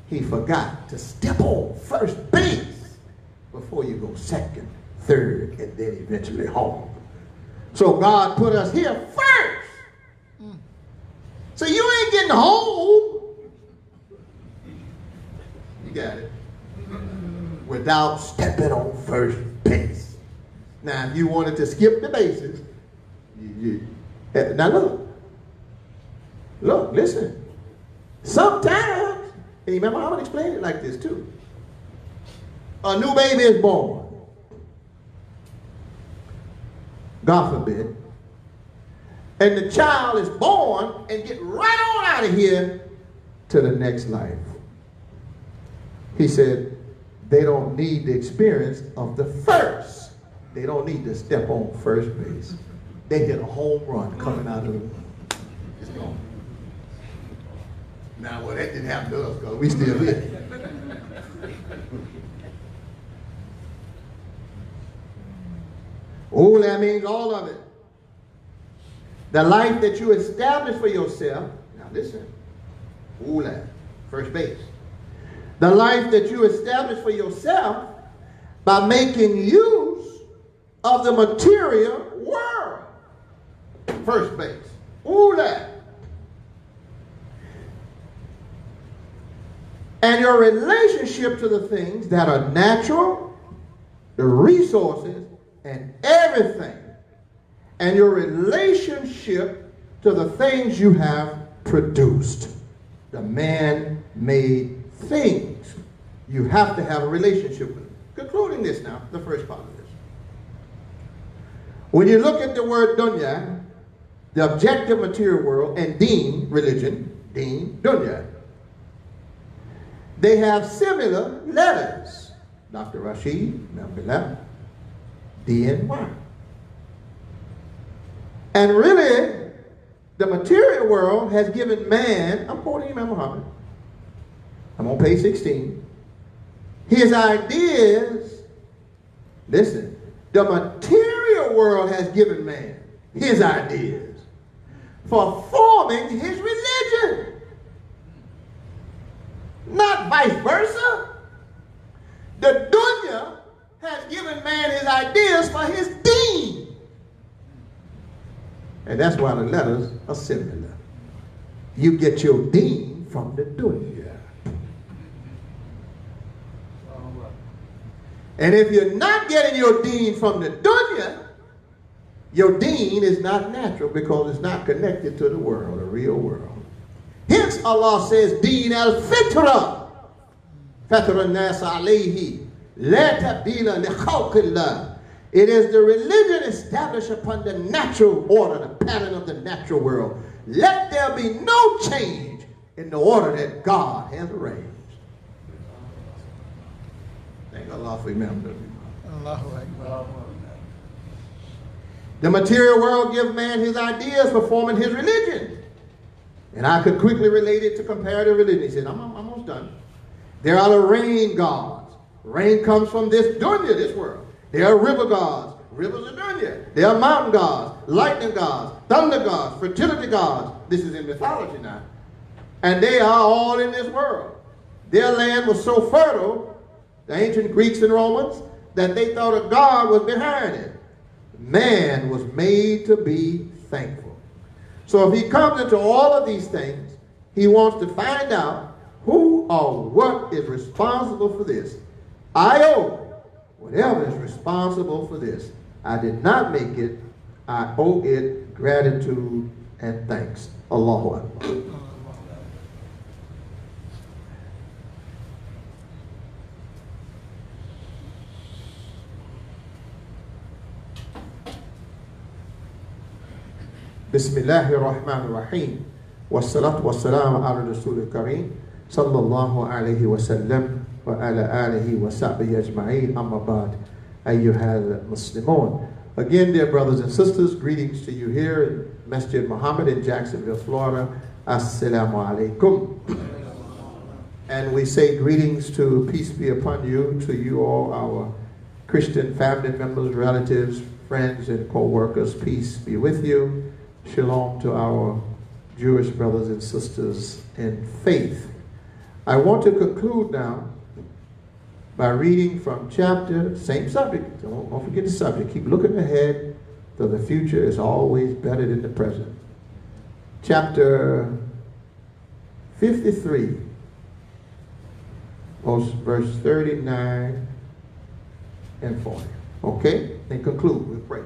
He forgot to step on first base before you go second, third, and then eventually home. So God put us here first. So you ain't getting home. You got it. Without stepping on first base. Now, if you wanted to skip the bases, now look, listen. Sometimes, and Imam Muhammad explained it like this too. A new baby is born. God forbid. And the child is born and get right on out of here to the next life. He said, they don't need the experience of the first. They don't need to step on first base. They hit a home run coming out of the womb. It's gone. Now, well, that didn't happen to us because we still here. Oh, that means all of it. The life that you establish for yourself. Now, listen. Oh, that. First base. The life that you establish for yourself by making use of the material world. First base. Ooh, that. And your relationship to the things that are natural, the resources, and everything. And your relationship to the things you have produced. The man-made things. You have to have a relationship with them. Concluding this now, the first part of this. When you look at the word dunya, the objective material world, and deen, religion, deen, dunya, they have similar letters. Dr. Rashid, Membillah, D and Y. And really, the material world has given man, I'm quoting Imam Muhammad, I'm on page 16. His ideas, listen, the material world has given man his ideas for forming his religion. Not vice versa. The dunya has given man his ideas for his deen. And that's why the letters are similar. You get your deen from the dunya. And if you're not getting your deen from the dunya, your deen is not natural because it's not connected to the world, the real world. Hence Allah says, Deen al-fitra. Fatra an-nas alayhi. La tabdila li khalqillah. It is the religion established upon the natural order, the pattern of the natural world. Let there be no change in the order that God has arranged. Thank Allah for remembering. The material world gives man his ideas for forming his religion. And I could quickly relate it to comparative religion. He said, I'm almost done. There are the rain gods. Rain comes from this dunya, this world. There are river gods. Rivers are dunya. There are mountain gods, lightning gods, thunder gods, fertility gods. This is in mythology now. And they are all in this world. Their land was so fertile, the ancient Greeks and Romans, that they thought a God was behind it. Man was made to be thankful. So if he comes into all of these things, he wants to find out who or what is responsible for this. I owe whatever is responsible for this. I did not make it. I owe it gratitude and thanks. Allahu Akbar. Bismillahir Rahmanir Rahim. Wassalatu wassalamu ala Rasulil Kareem sallallahu alayhi wa sallam wa ala alihi wa sahbihi ajma'een, amma ba'd. Ayyuhal Muslimun. Again, dear brothers and sisters, greetings to you here in MASJID MUHAMMED in Jacksonville, Florida. Assalamu alaikum. And we say greetings to peace be upon you, to you all, our Christian family members, relatives, friends, and co-workers. Peace be with you. Shalom to our Jewish brothers and sisters in faith. I want to conclude now by reading from chapter, same subject, don't forget the subject, keep looking ahead, though the future is always better than the present. Chapter 53, verse 39 and 40. Okay? And conclude, we'll pray.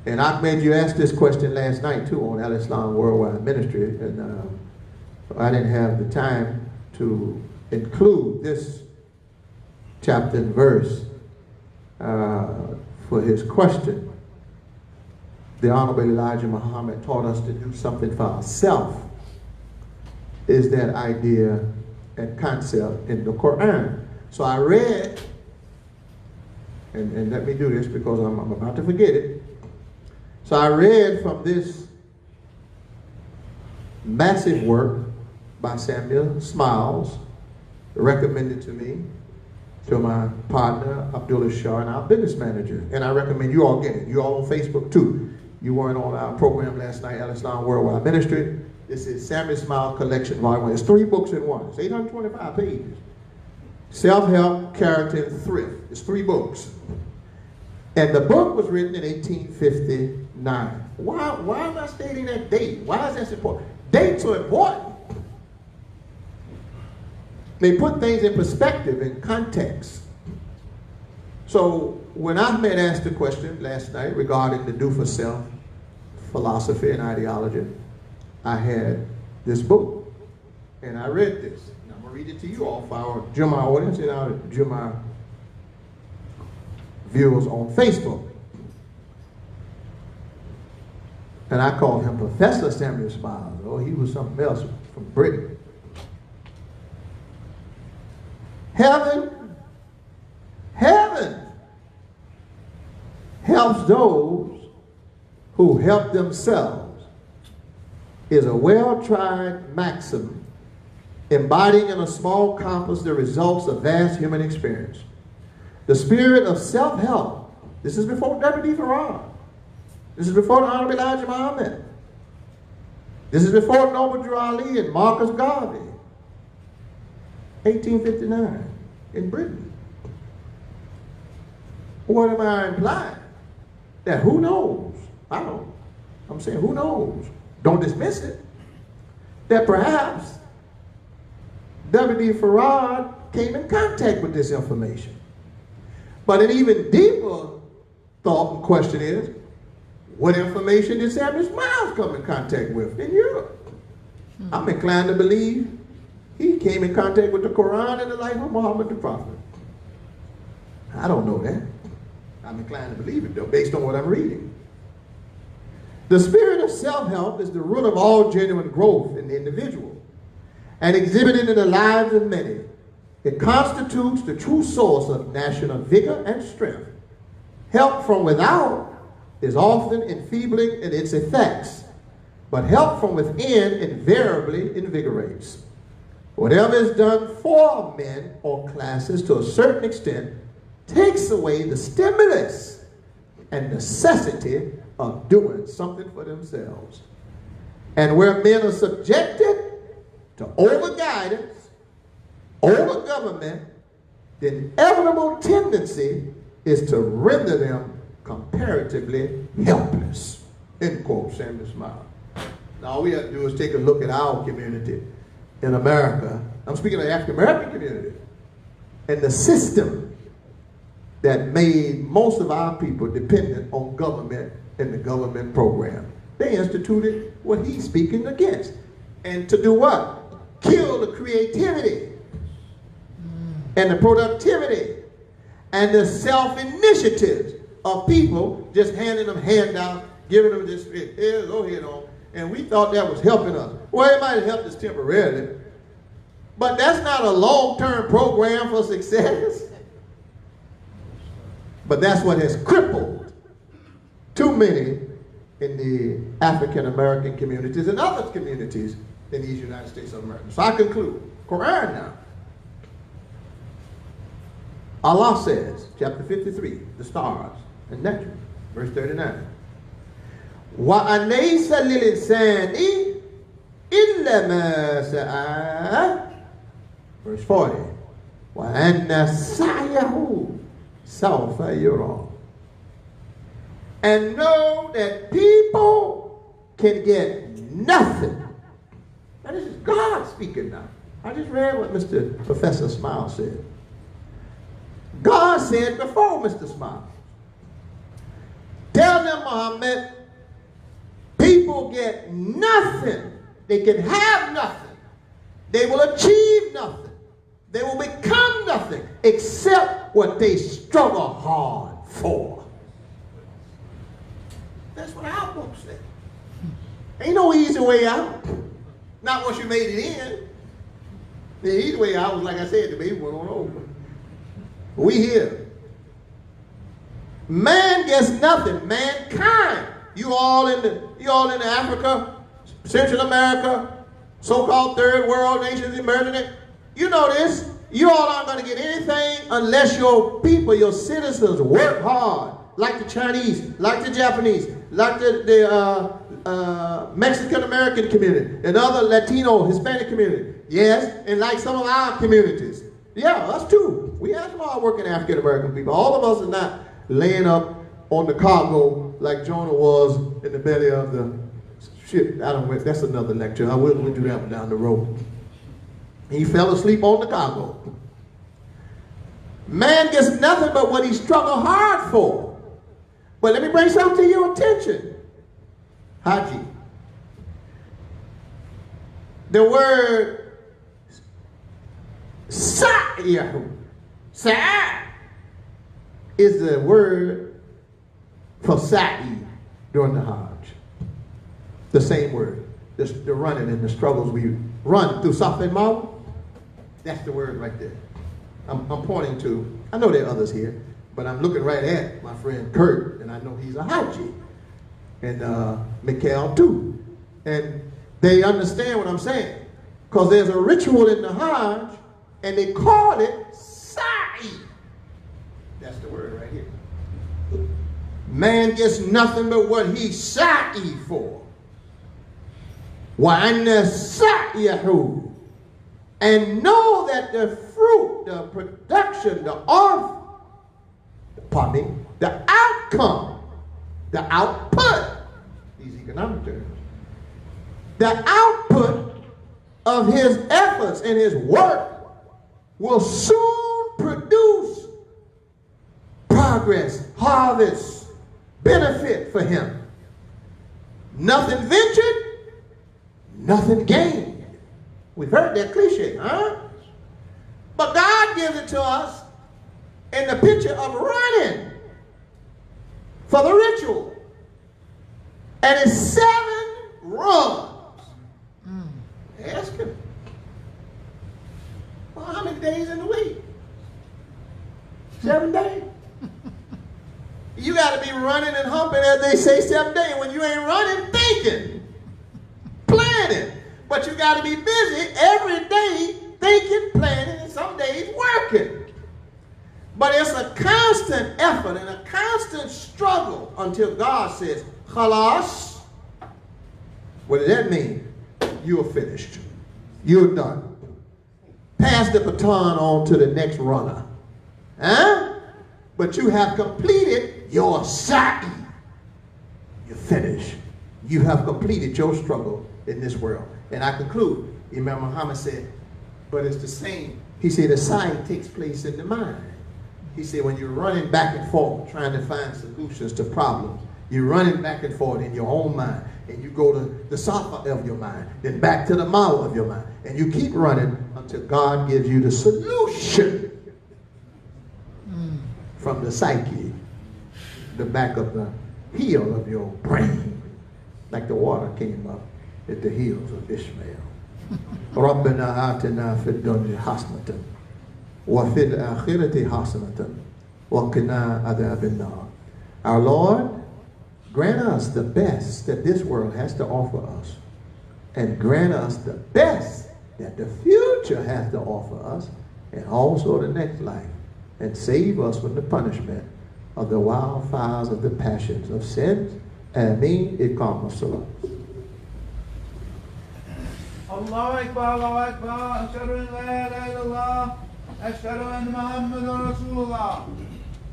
And Ahmed, you asked this question last night too on Al Islam Worldwide Ministry, and I didn't have the time to include this chapter and verse for his question. The Honorable Elijah Muhammad taught us to do something for ourselves. Is that idea and concept in the Quran? So I read, and let me do this because I'm about to forget it. So I read from this massive work by Samuel Smiles, recommended to me, to my partner, Abdullah Shah, and our business manager. And I recommend you all get it. You all on Facebook too. You weren't on our program last night, Al Islam Worldwide Ministry. This is Samuel Smiles Collection, Volume 1. It's 3 books in one. It's 825 pages. Self-help, character, and thrift. It's 3 books. And the book was written in 1859. Why am I stating that date? Why is that important? Dates are important. They put things in perspective, in context. So when Ahmed asked the question last night regarding the do for self philosophy and ideology, I had this book and I read this. And I'm going to read it to you all for our JUMAH audience and our JUMAH viewers on Facebook. And I called him Professor Samuel Smiles. Oh, he was something else from Britain. Heaven helps those who help themselves is a well-tried maxim embodying in a small compass the results of vast human experience. The spirit of self-help, this is before W.D. Farrar. This is before the Honorable Elijah Muhammad. This is before Noble Drew Ali and Marcus Garvey. 1859 in Britain. What am I implying? That who knows? I don't. I'm saying who knows? Don't dismiss it. That perhaps W.D. Farrar came in contact with this information. But an even deeper thought and question is, what information did Samuel Smiles come in contact with in Europe? I'm inclined to believe he came in contact with the Quran and the life of Muhammad the Prophet. I don't know that. I'm inclined to believe it though, based on what I'm reading. The spirit of self-help is the root of all genuine growth in the individual and exhibited in the lives of many. It constitutes the true source of national vigor and strength. Help from without is often enfeebling in its effects, but help from within invariably invigorates. Whatever is done for men or classes to a certain extent takes away the stimulus and necessity of doing something for themselves. And where men are subjected to over-guidance, over-government, the inevitable tendency is to render them comparatively helpless. End quote, Samuel Smile. Now all we have to do is take a look at our community in America. I'm speaking of the African American community. And the system that made most of our people dependent on government and the government program. They instituted what he's speaking against. And to do what? Kill the creativity and the productivity and the self-initiatives of people, just handing them handouts, giving them this, here, go ahead on. And we thought that was helping us. Well, it might have helped us temporarily, but that's not a long-term program for success. But that's what has crippled too many in the African American communities and other communities in these United States of America. So I conclude. Quran now. Allah says, chapter 53, the stars and Neptune, verse 39. وَأَلَيْسَ لِلْإِنسَانِ إِلَّا مَا سَعَىٰ. Verse 40. وَأَنَّ سَعْيَهُ سَوْفَ يُرَىٰ. And know that people can get nothing. Now this is God speaking now. I just read what Mr. Professor Smile said. God said before Mr. Smile. Tell them, Muhammad, people get nothing. They can have nothing. They will achieve nothing. They will become nothing except what they struggle hard for. That's what our book said. Ain't no easy way out. Not once you made it in. The easy way out was, like I said, the baby went on over. We here. Man gets nothing. Mankind. You all in Africa, Central America, so-called third world nations emerging. You know this. You all aren't going to get anything unless your people, your citizens, work hard, like the Chinese, like the Japanese, like the Mexican American community, and other Latino, Hispanic community. Yes, and like some of our communities. Yeah, us too. We have some hard-working African American people. All of us are not laying up on the cargo like Jonah was in the belly of the ship. I don't know, that's another lecture. I will do that one down the road. He fell asleep on the cargo. Man gets nothing but what he struggled hard for. But let me bring something to your attention. Haji. The word sa'yahu. Sa'a is the word for sa'i during the Hajj. The same word. The running and the struggles we run through Safa and Marwa. That's the word right there. I'm pointing to, I know there are others here, but I'm looking right at my friend Kurt, and I know he's a Haji. And Mikhail too. And they understand what I'm saying. Because there's a ritual in the Hajj, and they call it sa'i. That's the word right here. Man gets nothing but what he sa'i for. وَأَنَّ سَعْيَهُ. And know that the fruit, the production, the outcome, the output, these economic terms, the output of his efforts and his work will soon produce progress, harvest, benefit for him. Nothing ventured, nothing gained. We've heard that cliche, huh? But God gives it to us in the picture of running for the ritual. And it's 7 runs. Ask him. Well, how many days in the week? 7 days. You got to be running and humping, as they say, 7 days. When you ain't running, thinking, planning. But you got to be busy every day thinking, planning, and some days working. But it's a constant effort and a constant struggle until God says, Khalas. What does that mean? You're finished. You're done. Pass the baton on to the next runner. Huh? But you have completed your sa'i. You're finished. You have completed your struggle in this world. And I conclude, Imam Muhammad said, but it's the same. He said the sa'i takes place in the mind. He said when you're running back and forth trying to find solutions to problems, you're running back and forth in your own mind, and you go to the safa of your mind, then back to the ma'u of your mind, and you keep running until God gives you the solution from the psyche, the back of the heel of your brain, like the water came up at the heels of Ishmael. رَبَّنَا آتِنَا فِي الدُّنْيَا حَسْنَةً وَفِي الْآخِرَةِ حَسَنَةً وَقِنَا عَذَابَ النَّارِ. Our Lord, grant us the best that this world has to offer us, and grant us the best that the future has to offer us, and also the next life, and save us from the punishment of the wildfires of the passions of sin. Ameen. Iqam as-salat. Allahu Akbar, Allahu Akbar, Ashhadu an la ilaha illallah, Ashhadu anna Muhammadan Rasulullah.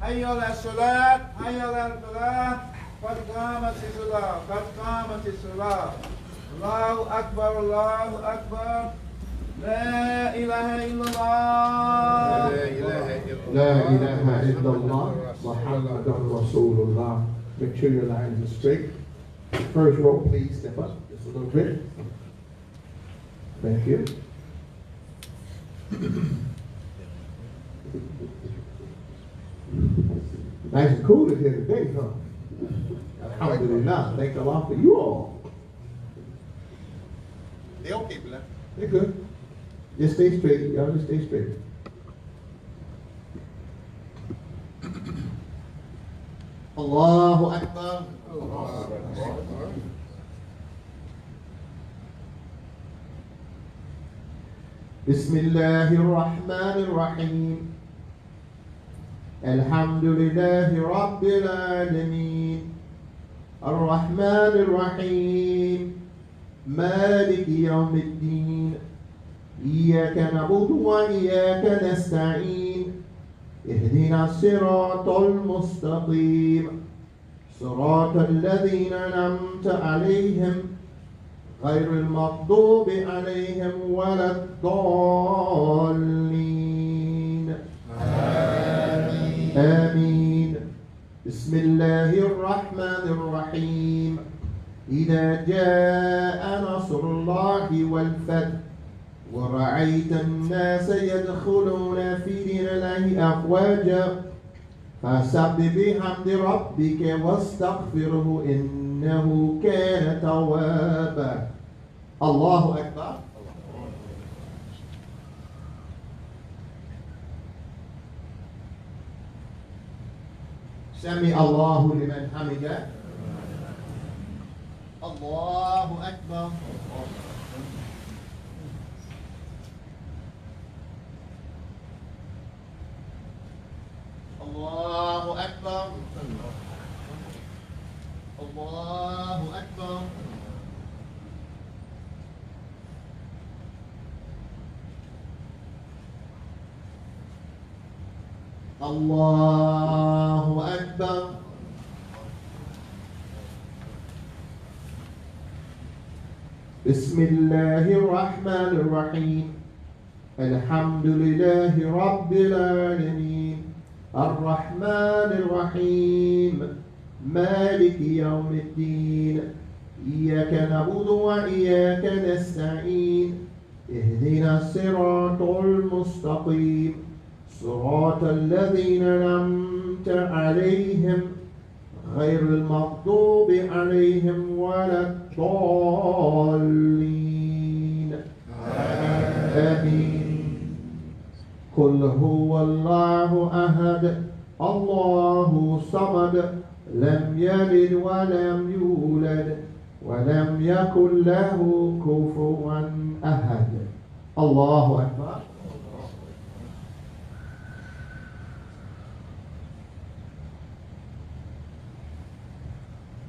Hayya ala salat, hayya ala falah, qad qamati salat, qad qamati salat. Allahu Akbar, Allahu Akbar. La ilaha illallah. La ilaha illallah. Muhammadan Rasulullah. Make sure your lines are straight. First row, please step up just a little bit. Thank you. Nice and cool in here today, huh? Alhamdulillah. Thank Allah for you all. They okay, brother? They're good. Just stay straight. Y'all just stay straight. Allahu Akbar. Bismillahir Rahmanir Rahim. Alhamdulillahi Rabbil Alameen. Ar-Rahmanir Rahim. مالك يوم الدين إياك نعبد وإياك نستعين اهدنا الصراط المستقيم صراط الذين أنعمت عليهم غير المغضوب عليهم ولا الضالين آمين آمين بسم الله الرحمن الرحيم إذا جاء نصر الله والفتح ورأيت الناس يدخلون في دين الله أفواجا فسبح بحمد ربك واستغفره إنه كان توابا. الله أكبر. سمع الله لمن حمده. الله أكبر. الله أكبر. الله أكبر. الله أكبر. بسم الله الرحمن الرحيم الحمد لله رب العالمين الرحمن الرحيم مالك يوم الدين إياك نعبد وإياك نستعين اهدنا الصراط المستقيم صراط الذين أنعمت عليهم غير المغضوب عليهم ولا الضالين آمين. قل هو الله أحد الله الصمد لم يلد ولم يولد ولم يكن له كفوا أحد. الله أكبر.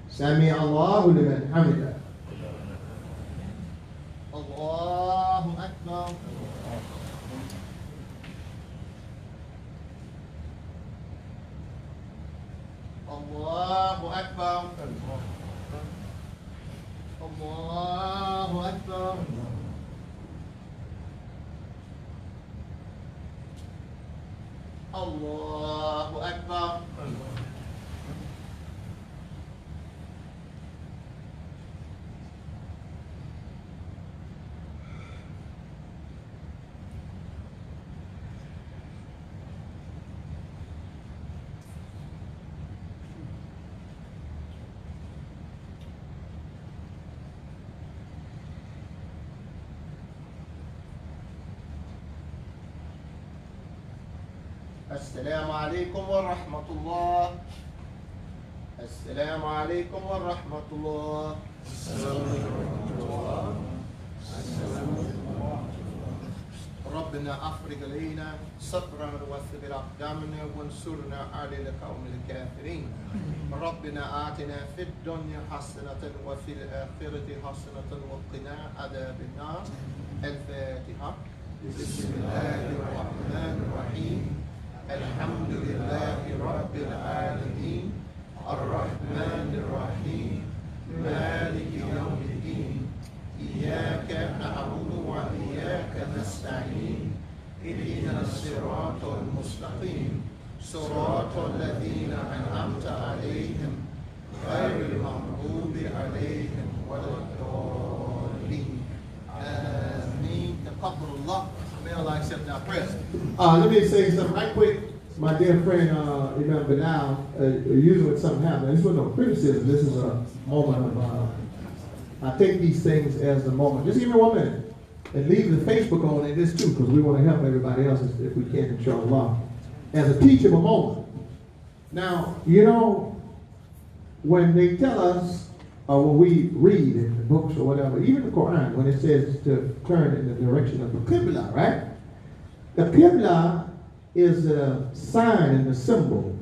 سمع الله لمن حمده. الله أكبر. الله أكبر. الله أكبر. الله أكبر. السلام عليكم ورحمة الله. السلام عليكم ورحمة الله. ربنا أفرج علينا صبرا وثبت أقدامنا وانصرنا على القوم الكافرين. ربنا آتنا في الدنيا حسنة وفي الآخرة حسنة وقنا عذاب النار. الفاتحة. بسم الله الرحمن الرحيم. الحمد لله رب العالمين الرحمن الرحيم مالك يوم الدين إياك نعبد وإياك نستعين اهدنا الصراط المستقيم صراط الذين أنعمت عليهم غير المغضوب عليهم ولا الضالين. آمين. تقبل الله. May Allah accept our prayers. Let me say something right quick. My dear friend, Imam Banal, usually when something happens, this was no criticism. This is a moment of, I take these things as a moment. Just give me 1 minute. And leave the Facebook on in this too, because we want to help everybody else if we can, inshallah. As a teachable moment. Now, you know, when they tell us, or when we read in the books or whatever, even the Quran, when it says to turn in the direction of the Qibla, right? The Qibla is a sign and a symbol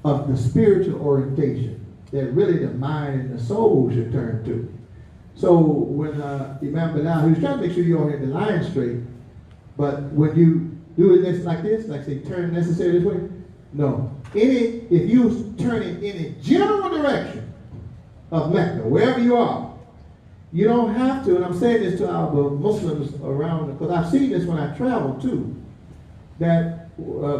of the spiritual orientation that really the mind and the soul should turn to. So when Imam Bilal, he was trying to make sure you're all in the line straight, but when you do it like this, like say turn necessary this way, no. If you turn it in a general direction of Mecca, wherever you are, you don't have to, and I'm saying this to our Muslims around, because I've seen this when I travel too, that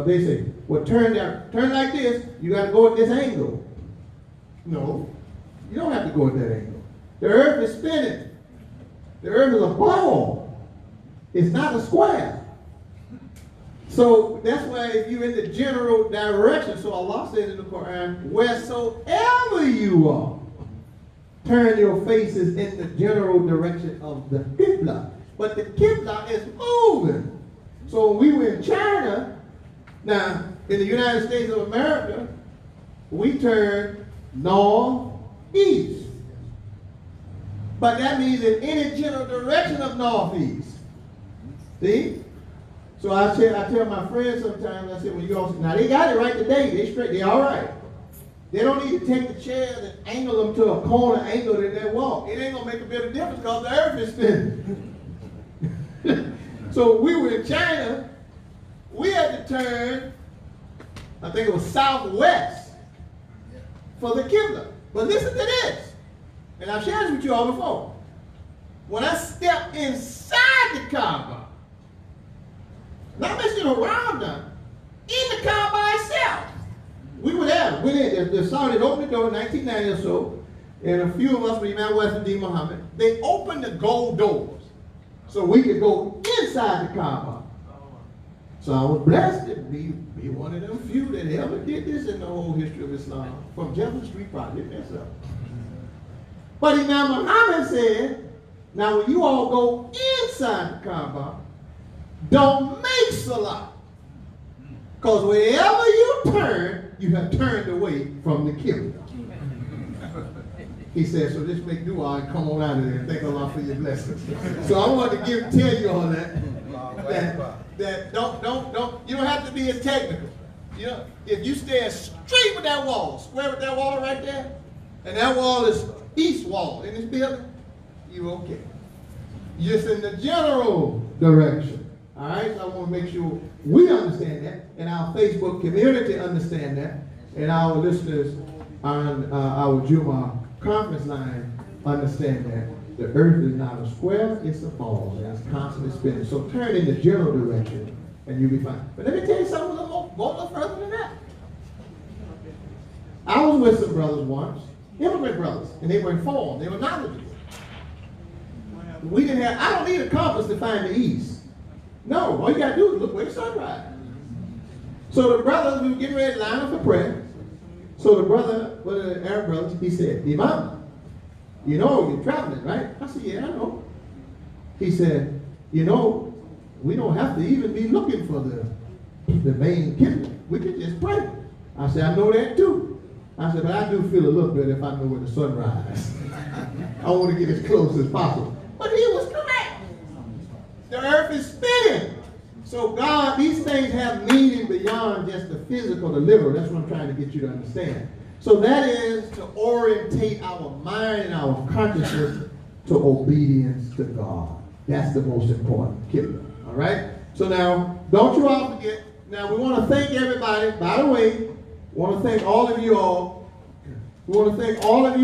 they say, well, turn like this, you got to go at this angle. No, you don't have to go at that angle. The earth is spinning. The earth is a ball. It's not a square. So that's why if you're in the general direction, so Allah says in the Quran, wheresoever you are, turn your faces in the general direction of the Qibla. But the Qibla is moving. So when we were in China, now in the United States of America, we turn northeast. But that means in any general direction of northeast. See? So I tell my friends sometimes, I say, well, you all, now they got it right today. They straight, they all right. They don't need to take the chairs and angle them to a corner angle in their walk. It ain't going to make a bit of difference because the earth is spinning. So we were in China. We had to turn, I think it was southwest for the Qibla. But listen to this. And I've shared this with you all before. When I stepped inside the Kaaba, not mentioning around them, in the Kaaba itself, we were there. Went in. The Saudis opened the door in 1990 or so, and a few of us were Imam West and D. Muhammad. They opened the gold doors so we could go inside the Kaaba. So I was blessed to be one of them few that ever did this in the whole history of Islam. From Jefferson Street Project, that's up. But Imam Muhammad said, now when you all go inside the Kaaba, don't make salah. Because wherever you turn, you have turned away from the Qibla. He said, so just make dua and come on out of there and thank Allah for your blessings. So I wanted to tell you all that don't, you don't have to be as technical. You know, if you stay straight with that wall, square with that wall right there, and that wall is east wall in this building, you okay. Just in the general direction. All right, so I want to make sure we understand that, and our Facebook community understand that, and our listeners on our JUMAH conference line understand that. The earth is not a square, it's a ball, and it's constantly spinning. So turn in the general direction, and you'll be fine. But let me tell you something a little further than that. I was with some brothers once, immigrant brothers, and they were informed, they were knowledgeable. We didn't have, I don't need a compass to find the east. No, all you gotta do is look where the sun rises. So the brothers, we were getting ready to line up for prayer. So the brother, one of the Arab brothers, he said, Imam, you know you're traveling, right? I said, yeah, I know. He said, you know, we don't have to even be looking for the main kibla. We can just pray. I said, I know that too. I said, but I do feel a little bit if I know where the sun rises. I want to get as close as possible. But he was correct. The earth is spinning. So God, these things have meaning beyond just the physical, the literal. That's what I'm trying to get you to understand. So that is to orientate our mind and our consciousness to obedience to God. That's the most important kibla. All right? So now, don't you all forget. Now, we want to thank everybody. By the way, we want to thank all of you all. We want to thank all of you.